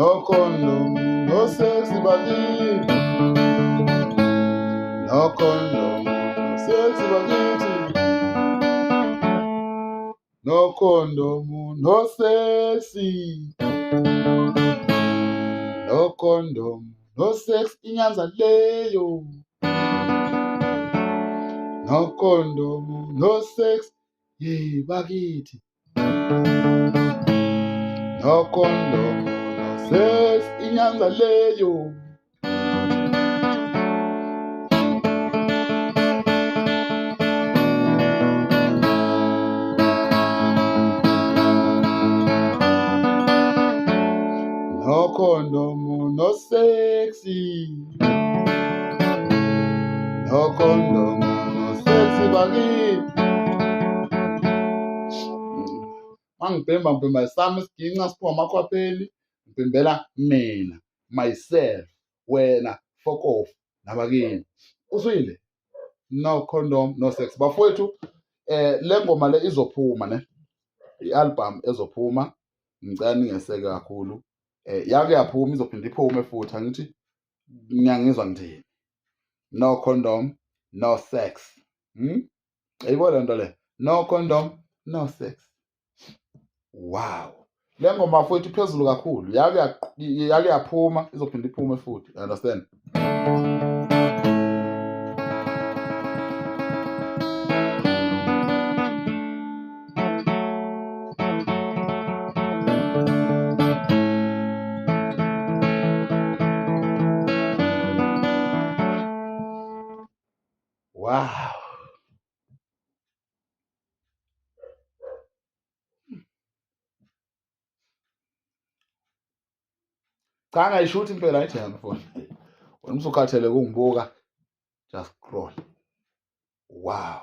no condom, no sex bakithi. No condom, no sex bakithi. No condom, no sexy. No condom, no sex inyanza leyo. No condom, no sex, ye bakithi. No condom, no sex inyanza leyo. No condom, no sexy. No condom, no sexy bakithi. Mangibhemba sami isiginca siphuwa amakhwapheni, ngibhembela mina, myself, wena, fuck off, nabakini. Usuyile? No condom, no sex. Bafowethu, le ngoma le izophuma ne, i-album ezophuma, ngicela ningeseke kakhulu. Yake yaphuma izophinda iphume futhi, angithi ngiyangizwa ngithini. No condom, no sex. Ayibona lento le. No condom, no sex. Wow. Le ngoma futhi phezulu kakhulu. Yake yaphuma izophinda iphume futhi. You understand? Wow. Cha ngayishuthi impela ayithi yami phone. Wena usukhathele kungibuka. Just scroll. Wow.